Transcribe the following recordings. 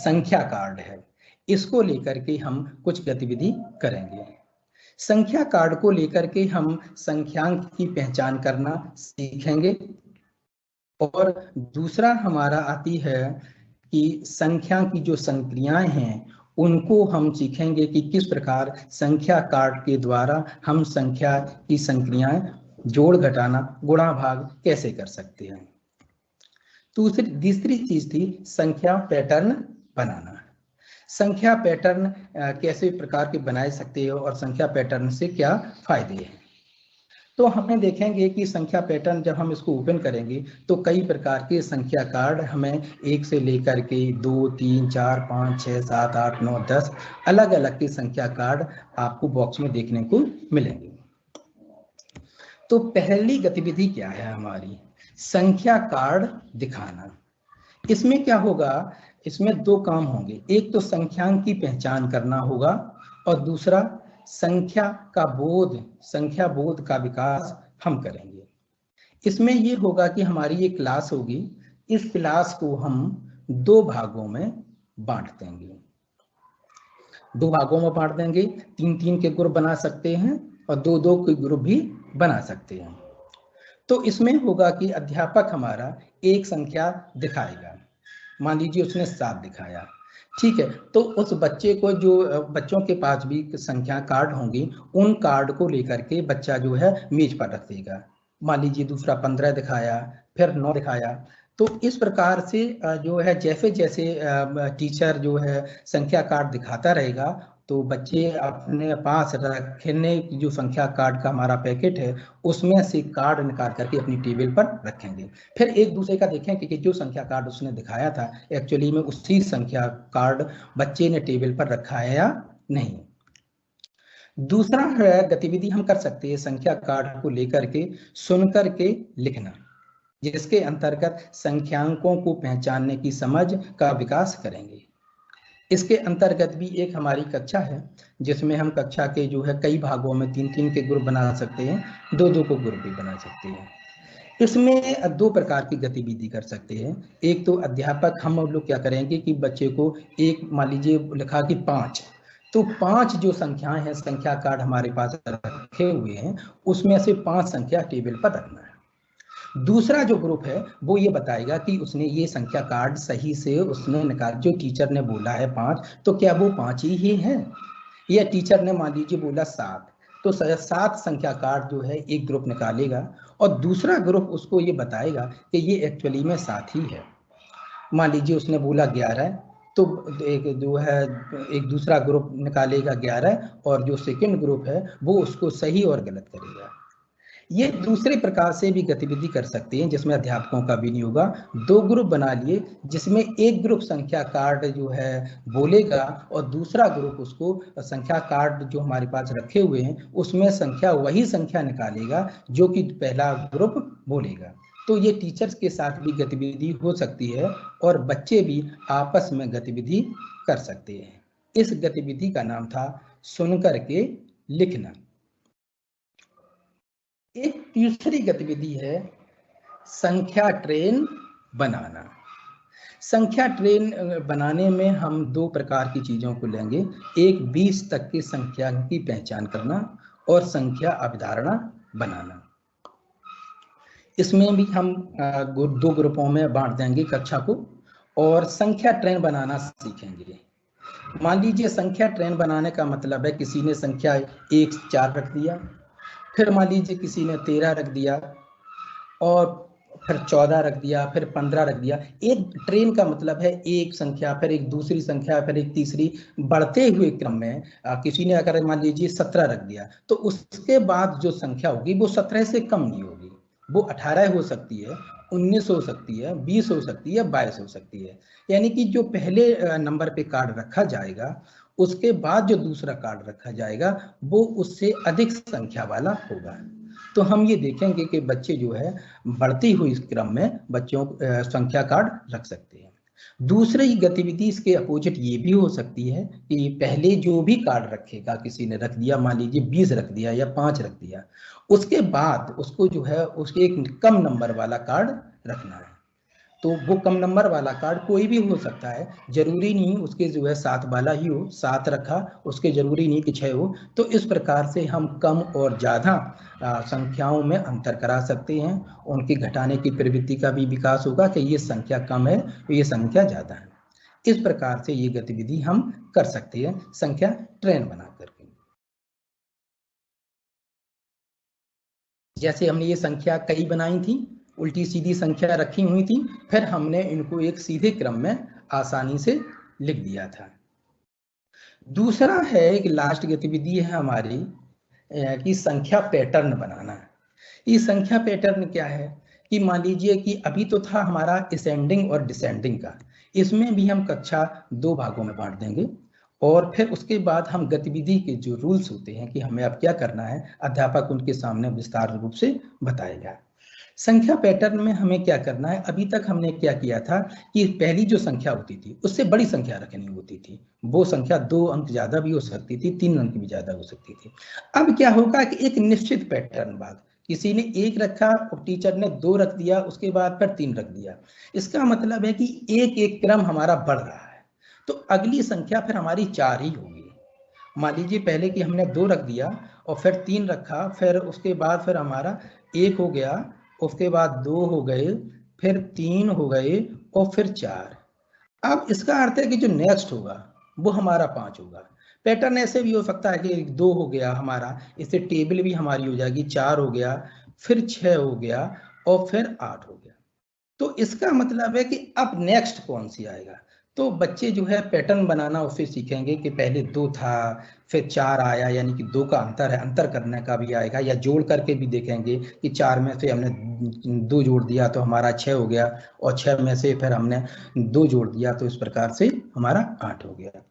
संख्या कार्ड है, इसको लेकर के हम कुछ गतिविधि करेंगे। संख्या कार्ड को लेकर के हम संख्यांक की पहचान करना सीखेंगे और दूसरा हमारा आती है कि संख्या की जो संक्रियाएं हैं उनको हम सीखेंगे कि किस प्रकार संख्या कार्ड के द्वारा हम संख्या की संक्रियाएं जोड़ घटाना गुणा भाग कैसे कर सकते हैं। तीसरी चीज थी संख्या पैटर्न बनाना। संख्या पैटर्न कैसे प्रकार के बनाए सकते हो और संख्या पैटर्न से क्या फायदे हैं। तो हमें देखेंगे कि संख्या पैटर्न जब हम इसको ओपन करेंगे तो कई प्रकार के संख्या कार्ड हमें 1 से लेकर के 2, 3, 4, 5, 6, 7, 8, 9, 10 अलग अलग के संख्या कार्ड आपको बॉक्स में देखने को मिलेंगे। तो पहली गतिविधि क्या है हमारी, संख्या कार्ड दिखाना। इसमें क्या होगा, इसमें दो काम होंगे, एक तो संख्यांक की पहचान करना होगा और दूसरा संख्या बोध का विकास हम करेंगे। इसमें ये होगा कि हमारी ये क्लास होगी, इस क्लास को हम दो भागों में बांट देंगे। 3-3 के ग्रुप बना सकते हैं और 2-2 के ग्रुप भी बना सकते हैं। तो इसमें होगा कि अध्यापक हमारा एक संख्या दिखाएगा, मान लीजिए उसने 7 दिखाया, ठीक है, तो उस बच्चे को, जो बच्चों के पास भी संख्या कार्ड होंगी, उन कार्ड को लेकर के बच्चा जो है मेज पर रख देगा। मान लीजिए दूसरा 15 दिखाया, फिर 9 दिखाया। तो इस प्रकार से जो है जैसे जैसे टीचर जो है संख्या कार्ड दिखाता रहेगा तो बच्चे अपने पास रखने जो संख्या कार्ड का हमारा पैकेट है उसमें से कार्ड निकाल करके अपनी टेबल पर रखेंगे। फिर एक दूसरे का देखेंगे कि जो संख्या कार्ड उसने दिखाया था एक्चुअली में उसी संख्या कार्ड बच्चे ने टेबल पर रखा है या नहीं। दूसरा है गतिविधि हम कर सकते हैं संख्या कार्ड को लेकर के सुन करके लिखना, जिसके अंतर्गत संख्यांकों को पहचानने की समझ का विकास करेंगे। इसके अंतर्गत भी एक हमारी कक्षा है जिसमें हम कक्षा के जो है कई भागों में 3-3 के ग्रुप बना सकते हैं, 2-2 को ग्रुप भी बना सकते हैं। इसमें दो प्रकार की गतिविधि कर सकते हैं। एक तो अध्यापक हम लोग क्या करेंगे कि बच्चे को एक, मान लीजिए लिखा कि 5, तो 5 जो संख्याएं हैं संख्या कार्ड हमारे पास रखे हुए हैं उसमें से 5 संख्या टेबल पर रखना है। दूसरा जो ग्रुप है वो ये बताएगा कि उसने ये संख्या कार्ड सही से उसने निकाल, जो टीचर ने बोला है 5 तो क्या वो 5 ही है, या टीचर ने मान लीजिए बोला 7 तो 7 संख्या कार्ड जो है एक ग्रुप निकालेगा और दूसरा ग्रुप उसको ये बताएगा कि ये एक्चुअली में 7 ही है। मान लीजिए उसने बोला 11 तो एक जो है एक दूसरा ग्रुप निकालेगा 11 और जो सेकंड ग्रुप है वो उसको सही और गलत करेगा। ये दूसरे प्रकार से भी गतिविधि कर सकते हैं जिसमें अध्यापकों का भी नहीं होगा। 2 ग्रुप बना लिए जिसमें एक ग्रुप संख्या कार्ड जो है बोलेगा और दूसरा ग्रुप उसको संख्या कार्ड जो हमारे पास रखे हुए हैं उसमें संख्या वही संख्या निकालेगा जो कि पहला ग्रुप बोलेगा। तो ये टीचर्स के साथ भी गतिविधि हो सकती है और बच्चे भी आपस में गतिविधि कर सकते हैं। इस गतिविधि का नाम था सुनकर के लिखना। एक तीसरी गतिविधि है संख्या ट्रेन बनाना। संख्या ट्रेन बनाने में हम 2 प्रकार की चीजों को लेंगे, एक 20 तक की संख्या की पहचान करना और संख्या अवधारणा बनाना। इसमें भी हम 2 ग्रुपों में बांट देंगे कक्षा को और संख्या ट्रेन बनाना सीखेंगे। मान लीजिए संख्या ट्रेन बनाने का मतलब है किसी ने संख्या 1 से 4 रख दिया, फिर मान लीजिए किसी ने 13 रख दिया और फिर 14 रख दिया, फिर 15 रख दिया। एक ट्रेन का मतलब है एक संख्या, फिर एक दूसरी संख्या, फिर एक तीसरी, बढ़ते हुए क्रम में किसी ने अगर मान लीजिए 17 रख दिया तो उसके बाद जो संख्या होगी वो 17 से कम नहीं होगी, वो 18 हो सकती है, 19 हो सकती है, 20 हो सकती है, 22 हो सकती है। यानी कि जो पहले नंबर पे कार्ड रखा जाएगा उसके बाद जो दूसरा कार्ड रखा जाएगा वो उससे अधिक संख्या वाला होगा। तो हम ये देखेंगे कि बच्चे जो है बढ़ती हुई क्रम में बच्चों संख्या कार्ड रख सकते हैं। दूसरी गतिविधि इसके अपोजिट ये भी हो सकती है कि पहले जो भी कार्ड रखेगा, किसी ने रख दिया मान लीजिए 20 रख दिया या 5 रख दिया, उसके बाद उसको जो है उसके एक कम नंबर वाला कार्ड रखना है। तो वो कम नंबर वाला कार्ड कोई भी हो सकता है, जरूरी नहीं उसके जो है 7 वाला ही हो, 7 रखा उसके जरूरी नहीं कि 6 हो। तो इस प्रकार से हम कम और ज़्यादा संख्याओं में अंतर करा सकते हैं, उनकी घटाने की प्रवृत्ति का भी विकास होगा कि ये संख्या कम है तो ये संख्या ज़्यादा है। इस प्रकार से ये गतिविधि हम कर सकते हैं संख्या ट्रेन बना करके। जैसे हमने ये संख्या कई बनाई थी, उल्टी सीधी संख्या रखी हुई थी, फिर हमने इनको एक सीधे क्रम में आसानी से लिख दिया था। दूसरा है एक लास्ट गतिविधि है हमारी कि संख्या पैटर्न बनाना। ये संख्या पैटर्न क्या है कि मान लीजिए कि अभी तो था हमारा असेंडिंग और डिसेंडिंग का, इसमें भी हम कक्षा 2 भागों में बांट देंगे और फिर उसके बाद हम गतिविधि के जो रूल्स होते हैं कि हमें अब क्या करना है, अध्यापक उनके सामने विस्तार रूप से बताएगा। संख्या पैटर्न में हमें क्या करना है, अभी तक हमने क्या किया था कि पहली जो संख्या होती थी उससे बड़ी संख्या रखनी होती थी, वो संख्या 2 अंक ज्यादा भी हो सकती थी, 3 अंक भी ज्यादा हो सकती थी। अब क्या होगा कि एक निश्चित पैटर्न बाद किसी ने 1 रखा और टीचर ने 2 रख दिया, उसके बाद फिर 3 रख दिया, इसका मतलब है कि एक एक क्रम हमारा बढ़ रहा है, तो अगली संख्या फिर हमारी 4 ही होगी। मान लीजिए पहले कि हमने 2 रख दिया और फिर 3 रखा, फिर उसके बाद फिर हमारा 1 हो गया, उसके बाद 2 हो गए, फिर 3 हो गए और फिर 4। अब इसका अर्थ है कि जो नेक्स्ट होगा वो हमारा 5 होगा। पैटर्न ऐसे भी हो सकता है कि 2 हो गया हमारा, इससे टेबल भी हमारी हो जाएगी, 4 हो गया, फिर 6 हो गया और फिर 8 हो गया। तो इसका मतलब है कि अब नेक्स्ट कौन सी आएगा, तो बच्चे जो है पैटर्न बनाना उससे सीखेंगे कि पहले 2 था फिर 4 आया, यानी कि 2 का अंतर है, अंतर करने का भी आएगा, या जोड़ करके भी देखेंगे कि 4 में से हमने 2 जोड़ दिया तो हमारा 6 हो गया और 6 में से फिर हमने 2 जोड़ दिया तो इस प्रकार से हमारा 8 हो गया।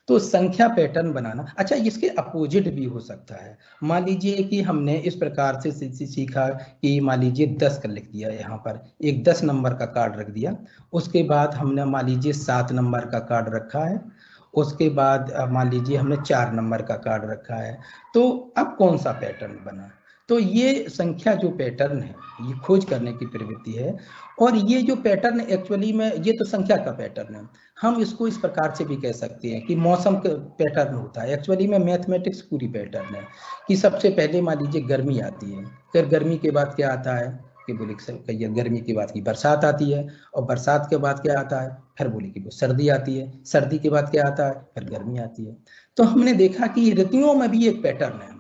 तो संख्या पैटर्न बनाना। अच्छा, इसके अपोजिट भी हो सकता है। मान लीजिए कि हमने इस प्रकार से सीखा कि मान लीजिए 10 का लिख दिया, यहाँ पर एक 10 नंबर का कार्ड रख दिया, उसके बाद हमने मान लीजिए 7 नंबर का कार्ड रखा है, उसके बाद मान लीजिए हमने 4 नंबर का कार्ड रखा है, तो अब कौन सा पैटर्न बना। तो ये संख्या जो पैटर्न है ये खोज करने की प्रवृत्ति है, और ये जो पैटर्न एक्चुअली में ये तो संख्या का पैटर्न है, हम इसको इस प्रकार से भी कह सकते हैं कि मौसम का पैटर्न होता है। एक्चुअली में मैथमेटिक्स पूरी पैटर्न है कि सबसे पहले मान लीजिए गर्मी आती है, फिर गर्मी के बाद क्या आता है कि बोले कहिए गर्मी के बाद की बरसात आती है, और बरसात के बाद क्या आता है, फिर बोले कि वो सर्दी आती है, सर्दी के बाद क्या आता है, फिर गर्मी आती है। तो हमने देखा कि ऋतुओं में भी एक पैटर्न है, हमारा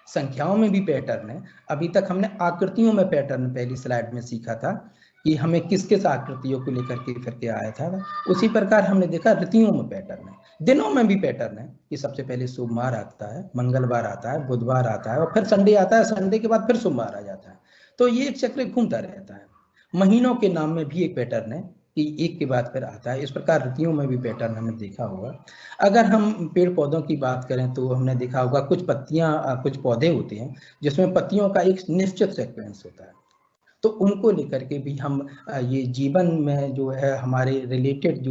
संख्याओं में भी पैटर्न है। अभी तक हमने आकृतियों में पैटर्न पहली स्लाइड में सीखा था कि हमें किस किस आकृतियों को लेकर के फिर के आया था, उसी प्रकार हमने देखा ऋतुओं में पैटर्न है, दिनों में भी पैटर्न है कि सबसे पहले सोमवार आता है, मंगलवार आता है, बुधवार आता है और फिर संडे आता है, संडे के बाद फिर सोमवार आ जाता है। तो ये एक चक्र घूमता रहता है। महीनों के नाम में भी एक पैटर्न है कि एक के बाद फिर आता है, इस प्रकार ऋतुओं में भी पैटर्न हमने देखा होगा। अगर हम पेड़ पौधों की बात करें तो हमने देखा होगा कुछ पत्तियां, कुछ पौधे होते हैं जिसमें पत्तियों का एक निश्चित सीक्वेंस होता है, तो उनको लेकर के भी हम ये जीवन में जो है हमारे रिलेटेड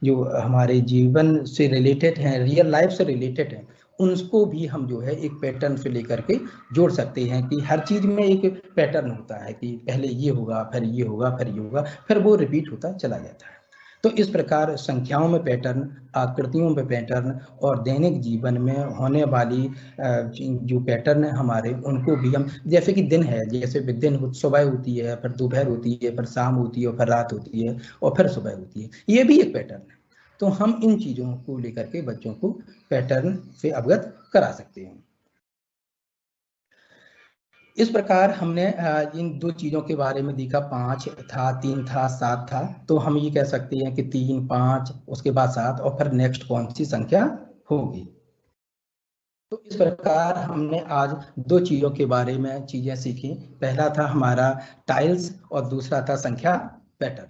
जो हमारे जीवन से रिलेटेड हैं, रियल लाइफ से रिलेटेड हैं, उनको भी हम जो है एक पैटर्न से लेकर के जोड़ सकते हैं कि हर चीज में एक पैटर्न होता है कि पहले ये होगा, फिर ये होगा, फिर ये होगा, फिर वो रिपीट होता चला जाता है। तो इस प्रकार संख्याओं में पैटर्न, आकृतियों में पैटर्न और दैनिक जीवन में होने वाली जो पैटर्न है हमारे, उनको भी हम, जैसे कि दिन है, जैसे दिन सुबह होती है, फिर दोपहर होती है, फिर शाम होती है, फिर रात होती है और फिर सुबह होती है, ये भी एक पैटर्न है। तो हम इन चीजों को लेकर के बच्चों को पैटर्न से अवगत करा सकते हैं। इस प्रकार हमने इन 2 चीजों के बारे में देखा, 5 था, 3 था, 7 था, तो हम ये कह सकते हैं कि 3, 5, उसके बाद 7 और फिर नेक्स्ट कौन सी संख्या होगी। तो इस प्रकार हमने आज 2 चीजों के बारे में चीजें सीखी। पहला था हमारा टाइल्स और दूसरा था संख्या पैटर्न।